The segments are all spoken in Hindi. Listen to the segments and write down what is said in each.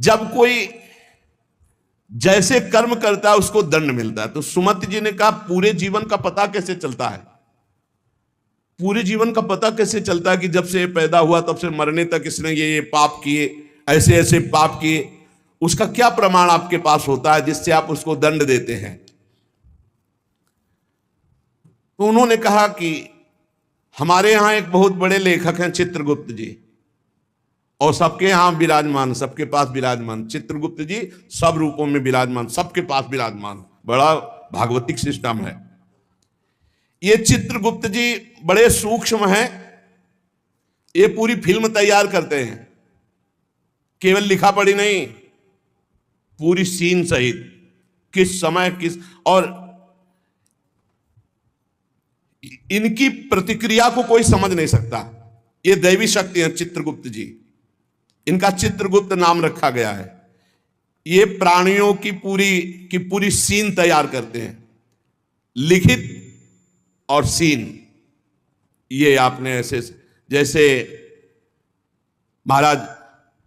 जब कोई जैसे कर्म करता है उसको दंड मिलता है। तो सुमति जी ने कहा पूरे जीवन का पता कैसे चलता है? पूरे जीवन का पता कैसे चलता है कि जब से पैदा हुआ तब से मरने तक इसने ये पाप किए, ऐसे ऐसे पाप किए? उसका क्या प्रमाण आपके पास होता है जिससे आप उसको दंड देते हैं? तो उन्होंने कहा कि हमारे यहां एक बहुत बड़े लेखक हैं चित्रगुप्त जी, और सबके यहां विराजमान, सबके पास विराजमान। चित्रगुप्त जी सब रूपों में विराजमान, सबके पास विराजमान। बड़ा भागवतिक सिस्टम है। ये चित्रगुप्त जी बड़े सूक्ष्म हैं। ये पूरी फिल्म तैयार करते हैं, केवल लिखा पढ़ी नहीं, पूरी सीन सहित, किस समय किस, और इनकी प्रतिक्रिया को कोई समझ नहीं सकता। ये दैवी शक्ति है चित्रगुप्त जी। इनका चित्रगुप्त नाम रखा गया है। ये प्राणियों की पूरी सीन तैयार करते हैं, लिखित और सीन। ये आपने ऐसे, जैसे महाराज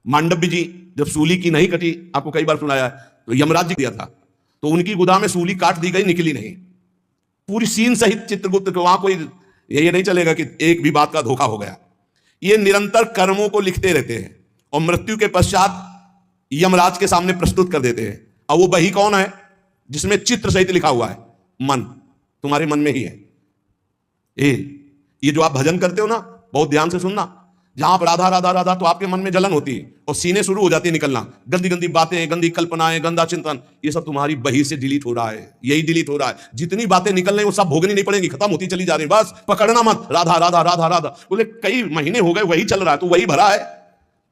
मांडव्य जी जब सूली की नहीं कटी, आपको कई बार सुनाया है, तो यमराज जी दिया था, तो उनकी गुदा में सूली काट दी गई, निकली नहीं। पूरी सीन सहित चित्रगुप्त को, वहां कोई ये नहीं चलेगा कि एक भी बात का धोखा हो गया। ये निरंतर कर्मों को लिखते रहते हैं और मृत्यु के पश्चात यमराज के सामने प्रस्तुत कर देते हैं। और वो वही कौन है जिसमें चित्र सहित लिखा हुआ है? मन, तुम्हारे मन में ही है। ये जो आप भजन करते हो ना, बहुत ध्यान से सुनना, जहां आप राधा राधा राधा, तो आपके मन में जलन होती है और सीने शुरू हो जाती है निकलना, गंदी गंदी बातें, गंदी कल्पनाएं, गंदा चिंतन, ये सब तुम्हारी बही से डिलीट हो रहा है। यही डिलीट हो रहा है। जितनी बातें निकल रही वो सब भोगनी नहीं पड़ेंगी, खत्म होती चली जा रही। बस पकड़ना मत, राधा राधा राधा राधा। बोले कई महीने हो गए वही चल रहा है, तो वही भरा है,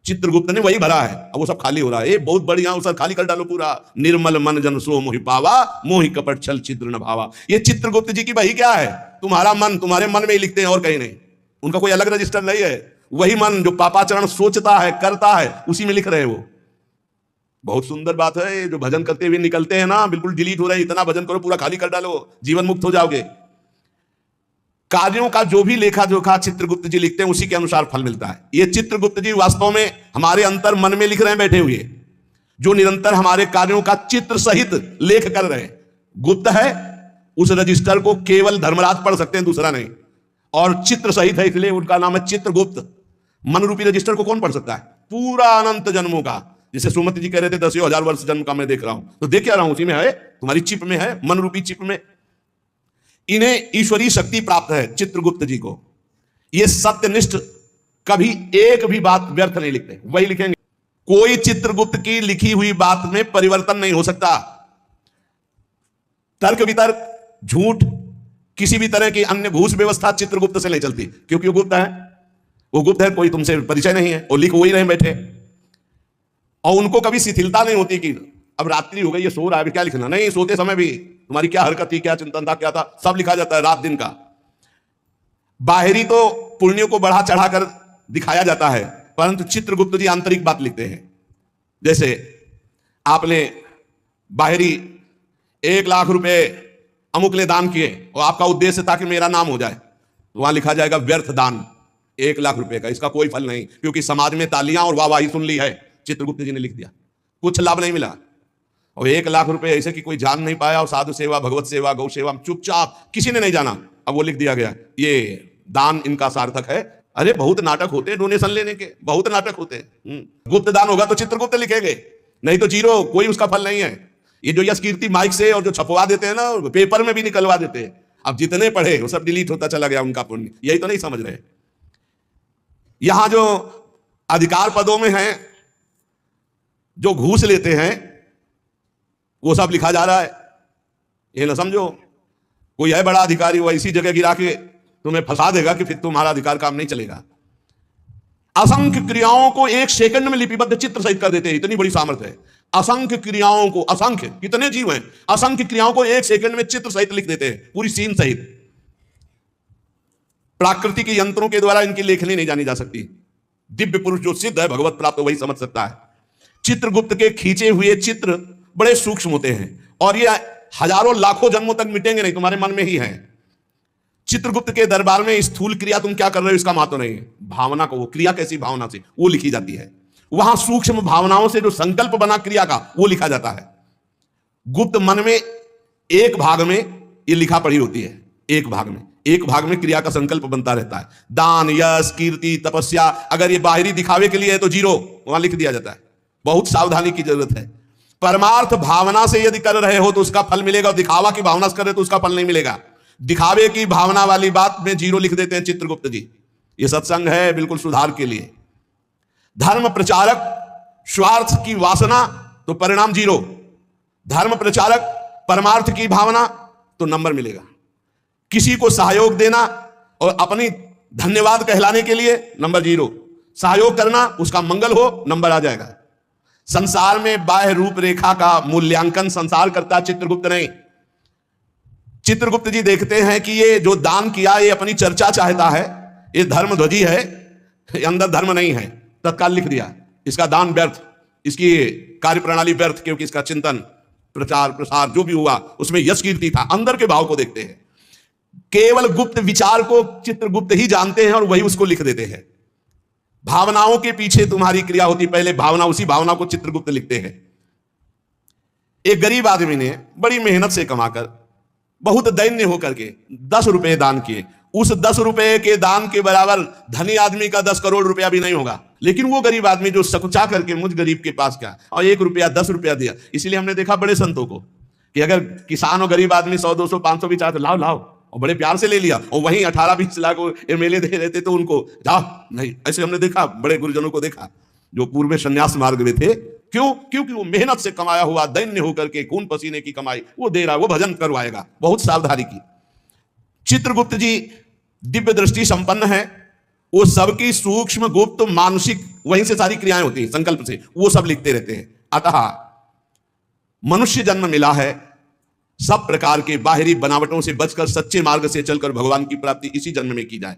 चित्रगुप्त ने वही भरा है। अब वो सब खाली हो रहा है। ये बहुत बढ़िया, वो सब खाली कर डालो पूरा। निर्मल मन जन सो मोहि पावा, मोहि कपट छल छिद्र न भावा। ये चित्रगुप्त जी की वही क्या है? तुम्हारा मन, तुम्हारे मन में ही लिखते हैं और कहीं नहीं। उनका कोई अलग रजिस्टर नहीं है। वही मन जो पापाचरण सोचता है, करता है, उसी में लिख रहे हैं वो। बहुत सुंदर बात है। जो भजन करते हुए निकलते हैं ना, बिल्कुल डिलीट हो रहे हैं। इतना भजन करो, पूरा खाली कर डालो, जीवन मुक्त हो जाओगे। कार्यों का जो भी लेखा जोखा चित्रगुप्त जी लिखते हैं, उसी के अनुसार फल मिलता है। ये चित्रगुप्त जी वास्तव में हमारे अंतर मन में लिख रहे हैं बैठे हुए, जो निरंतर हमारे कार्यों का चित्र सहित लेख कर रहे हैं। गुप्त है, उस रजिस्टर को केवल धर्मराज पढ़ सकते हैं, दूसरा नहीं। और चित्र सहित है, इसलिए उनका नाम है चित्रगुप्त। मन रूपी रजिस्टर को कौन पढ़ सकता है? पूरा अनंत जन्मों का। जैसे सुमति जी कह रहे थे 10,000 वर्ष जन्म का मैं देख रहा हूं, तो देख क्या रहा हूं, उसी में है, तुम्हारी चिप में है, मन रूपी चिप में। इन्हें ईश्वरीय शक्ति प्राप्त है चित्रगुप्त जी को। ये सत्यनिष्ठ, कभी एक भी बात व्यर्थ नहीं लिखते, वही लिखेंगे। कोई चित्रगुप्त की लिखी हुई बात में परिवर्तन नहीं हो सकता। तर्क वितर्क, झूठ, किसी भी तरह की अन्य घूस व्यवस्था चित्रगुप्त से नहीं चलती, क्योंकि वो गुप्त है। वो गुप्त है, कोई तुमसे परिचय नहीं है, और लिख वही रहे बैठे। और उनको कभी शिथिलता नहीं होती कि अब रात्रि हो गई, ये सो रहा है, क्या लिखना? नहीं, सोते समय भी तुम्हारी क्या हरकत थी, क्या चिंतन था, क्या था, सब लिखा जाता है, रात दिन का। बाहरी तो पुण्यों को बढ़ा चढ़ाकर दिखाया जाता है, परंतु चित्रगुप्त जी आंतरिक बात लिखते हैं। जैसे आपने बाहरी 1 लाख रुपए अमुक ने दान किए और आपका उद्देश्य था कि मेरा नाम हो जाए, तो वहां लिखा जाएगा व्यर्थ दान, 1 लाख रुपए का, इसका कोई फल नहीं, क्योंकि समाज में तालियां और वाहवाही सुन ली है। चित्रगुप्त जी ने लिख दिया, कुछ लाभ नहीं मिला। और 1 लाख रुपए ऐसे कि कोई जान नहीं पाया, और साधु सेवा, भगवत सेवा, गौ सेवा, चुपचाप किसी ने नहीं जाना। अब वो लिख दिया गया, ये दान इनका सार्थक है। अरे बहुत नाटक होते हैं डोनेशन लेने के, बहुत नाटक होते हैं। गुप्त दान होगा तो चित्रगुप्त लिखेंगे, नहीं तो जीरो, कोई उसका फल नहीं है। ये जो यश कीर्ति माइक से और जो छपवा देते हैं ना, पेपर में भी निकलवा देते हैं, अब जितने पढ़े वो सब डिलीट होता चला गया उनका पुण्य। यही तो नहीं समझ रहे। यहां जो अधिकार पदों में हैं, जो घूस लेते हैं, वो सब लिखा जा रहा है। ये ना समझो कोई है बड़ा अधिकारी, वो ऐसी जगह गिरा के तुम्हें फंसा देगा कि फिर तुम्हारा अधिकार काम नहीं चलेगा। असंख्य क्रियाओं को 1 सेकंड में लिपिबद्ध चित्र सहित कर देते हैं, इतनी बड़ी सामर्थ्य है। असंख्य क्रियाओं को, असंख्य कितने जीव हैं, असंख्य क्रियाओं को 1 सेकंड में चित्र सहित लिख देते हैं, पूरी सीन सहित। प्राकृतिक यंत्रों के द्वारा इनकी लेखनी नहीं जानी जा सकती। दिव्य पुरुष जो सिद्ध है, भगवत प्राप्त, वही समझ सकता है। चित्रगुप्त के खींचे हुए चित्र बड़े सूक्ष्म होते हैं, और ये हजारों लाखों जन्मों तक मिटेंगे नहीं, तुम्हारे मन में ही है। चित्रगुप्त के दरबार में स्थूल क्रिया तुम क्या कर रहे हो इसका महत्व नहीं है, भावना को, वो क्रिया कैसी भावना से वो लिखी जाती है। वहां सूक्ष्म भावनाओं से जो संकल्प बना क्रिया का वो लिखा जाता है। गुप्त मन में एक भाग में ये लिखा पड़ी होती है, एक भाग में क्रिया का संकल्प बनता रहता है। दान, यश, कीर्ति, तपस्या, अगर ये बाहरी दिखावे के लिए है तो जीरो वहां लिख दिया जाता है। बहुत सावधानी की जरूरत है। परमार्थ भावना से यदि कर रहे हो तो उसका फल मिलेगा, दिखावा की भावना से कर रहे तो उसका फल नहीं मिलेगा। दिखावे की भावना वाली बात में जीरो लिख देते हैं चित्रगुप्त जी। ये सत्संग है बिल्कुल सुधार के लिए। धर्म प्रचारक स्वार्थ की वासना तो परिणाम जीरो, धर्म प्रचारक परमार्थ की भावना तो नंबर मिलेगा। किसी को सहयोग देना और अपनी धन्यवाद कहलाने के लिए नंबर जीरो, सहयोग करना उसका मंगल हो नंबर आ जाएगा। संसार में बाह्य रूपरेखा का मूल्यांकन संसार करता, चित्रगुप्त नहीं। चित्रगुप्त जी देखते हैं कि ये जो दान किया ये अपनी चर्चा चाहता है, ये धर्मध्वजी है, ये अंदर धर्म नहीं है, तत्काल लिख दिया इसका दान व्यर्थ, इसकी कार्यप्रणाली व्यर्थ, क्योंकि इसका चिंतन प्रचार प्रसार जो भी हुआ उसमें यश कीर्ति था। अंदर के भाव को देखते हैं। केवल गुप्त विचार को चित्रगुप्त ही जानते हैं और वही उसको लिख देते हैं। भावनाओं के पीछे तुम्हारी क्रिया होती, पहले भावना, उसी भावना को चित्रगुप्त लिखते हैं। एक गरीब आदमी ने बड़ी मेहनत से कमाकर बहुत दैन्य होकर के 10 रुपए दान किए। उस 10 रुपए के दान के बराबर धनी आदमी का 10 करोड़ रुपया भी नहीं होगा। लेकिन वो गरीब आदमी जो सकुचा करके मुझ गरीब के पास क्या और 1 रुपया 10 रुपया दिया। इसलिए हमने देखा बड़े संतों को कि अगर किसान और गरीब आदमी 100, 200, 500 भी चाहते लाओ लाओ, और बड़े प्यार से ले लिया, और वहीं 18-20 लाख MLA दे देते तो उनको जाओ नहीं। ऐसे हमने देखा, बड़े गुरुजनों को देखा जो पूर्व में संन्यास मार्ग में थे। क्यों? क्योंकि वो मेहनत से कमाया हुआ, दैन्य होकर के खून पसीने की कमाई वो दे रहा, वो भजन करवाएगा। बहुत सावधानी की। चित्रगुप्त जी दिव्य दृष्टि संपन्न है। वो सबकी सूक्ष्म गुप्त मानसिक वहीं से सारी क्रियाएं होती हैं, संकल्प से वो सब लिखते रहते हैं। अतः मनुष्य जन्म मिला है, सब प्रकार के बाहरी बनावटों से बचकर सच्चे मार्ग से चलकर भगवान की प्राप्ति इसी जन्म में की जाए।